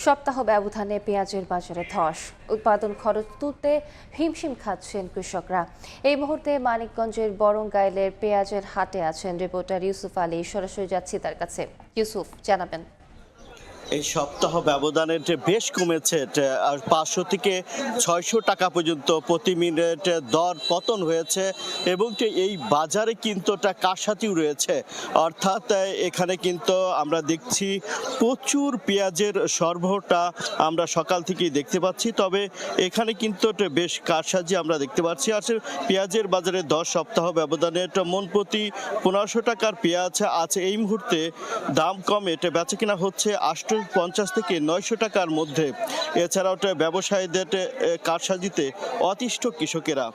সপ্তাহ ব্যবধানে পেঁয়াজের বাজারে ধস, উৎপাদন খরচ তুলতে হিমশিম খাচ্ছেন কৃষকরা। এই মুহূর্তে মানিকগঞ্জের বরঙ্গাইলের পেঁয়াজের হাটে আছেন রিপোর্টার ইউসুফ আলী। সরাসরি যাচ্ছি তার কাছে। ইউসুফ, জানাবেন। এই সপ্তাহ ব্যবধানে বেশ কমেছে, 500 থেকে 600 টাকা পর্যন্ত প্রতি মিনিট দর পতন হয়েছে এবং এই বাজারে কিন্তু একটা কারসাজিও রয়েছে। অর্থাৎ এখানে কিন্তু আমরা দেখছি প্রচুর পেঁয়াজের সরবরাহটা আমরা সকাল থেকেই দেখতে পাচ্ছি। তবে এখানে কিন্তু বেশ কারসাজি আমরা দেখতে পাচ্ছি। আর পেঁয়াজের বাজারে 10 সপ্তাহ ব্যবধানে মন প্রতি 1500 টাকার পেঁয়াজ আছে। এই মুহূর্তে দাম কমে বেচা কিনা হচ্ছে 850 থেকে 900 টাকার মধ্যে। এছাড়াও ব্যবসায়ীদের কারসাজিতে অতিষ্ঠ কৃষকেরা।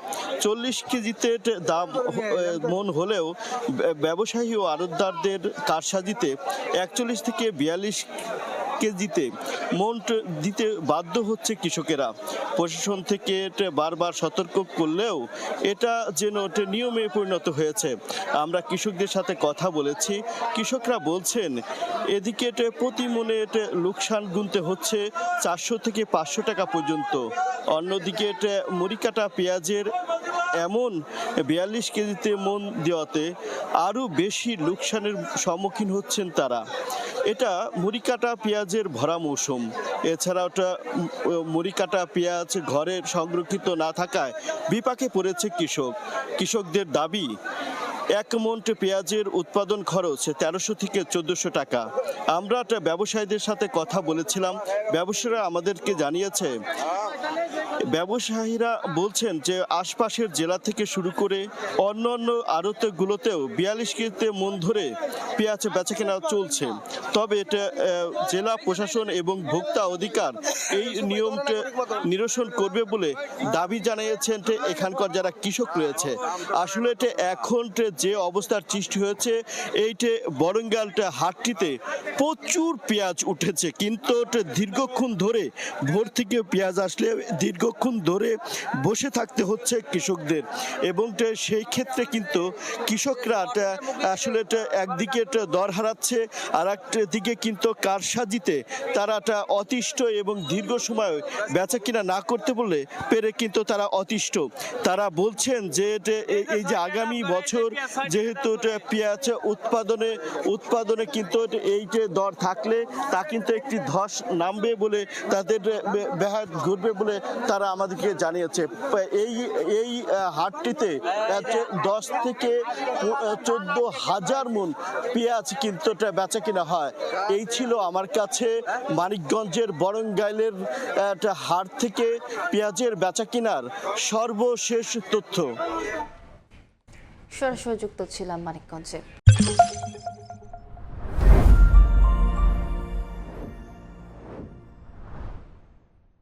40 কেজিতে দাম মন হলেও ব্যবসায়ী ও আড়তদারদের কারসাজিতে 41 থেকে 42 কেজিতে মন দিতে বাধ্য হচ্ছে কৃষকেরা। প্রশাসন থেকে বারবার সতর্ক করলেও এটা যেন নিয়মে পরিণত হয়েছে। আমরা কৃষকদের সাথে কথা বলেছি, কৃষকরা বলছেন এদিকে প্রতি মনে লোকসান গুনতে হচ্ছে 400 থেকে 500 টাকা পর্যন্ত। অন্যদিকে মরিকাটা পেঁয়াজের এমন 42 কেজিতে মন দেওয়াতে আরও বেশি লোকসানের সম্মুখীন হচ্ছেন তারা। এটা মরিকাটা পেঁয়াজের ভরা মৌসুম। এছাড়াও মরিকাটা পেঁয়াজ ঘরে সংরক্ষিত না থাকায় বিপাকে পড়েছে কৃষকদের দাবি, 1 মন পেঁয়াজের উৎপাদন খরচ 1300 থেকে 1400 টাকা। আমরা ব্যবসায়ীদের সাথে কথা বলেছিলাম, ব্যবসায়ীরা আমাদেরকে জানিয়েছে, ব্যবসায়ীরা বলছেন যে আশপাশের জেলা থেকে শুরু করে অন্যান্য আড়তগুলোতেও 42 কেজিতে মন ধরে পেঁয়াজ বেচাকেনা চলছে। তবে এটা জেলা প্রশাসন এবং ভোক্তা অধিকার এই নিয়মটা নিরসন করবে বলে দাবি জানিয়েছেন এখানকার যারা কৃষক রয়েছে। আসলে এখন যে অবস্থার সৃষ্টি হয়েছে, এইটে বরঙ্গাইলটা হাটটিতে প্রচুর পেঁয়াজ উঠেছে, কিন্তু দীর্ঘক্ষণ ধরে ভোর থেকে পেঁয়াজ আসলে দীর্ঘক্ষণ ধরে বসে থাকতে হচ্ছে কৃষকদের। এবং সেই ক্ষেত্রে কিন্তু কৃষকরা আসলে একদিকে দর হারাচ্ছে, আর একদিকে কিন্তু কারসাজিতে তারা অতিষ্ঠ এবং দীর্ঘ সময় বেচা কিনা না করতে বলে পেরে কিন্তু তারা অতিষ্ঠ। তারা বলছেন যে এই যে আগামী বছর যেহেতু পেঁয়াজ উৎপাদনে কিন্তু এই যে দর থাকলে তা কিন্তু একটি ধস নামবে বলে, তাদের ব্যাঘাত ঘটবে বলে তারা আমাদেরকে জানিয়েছে। এই হাটটিতে 10 থেকে 14,000 মণ পেঁয়াজ কিন্তু বেচা কিনা হয়। এই ছিল আমার কাছে মানিকগঞ্জের বরঙ্গাইলের হাট থেকে পেঁয়াজের বেচা কিনার সর্বশেষ তথ্য। সরাসরি যুক্ত ছিলাম মানিকগঞ্জে।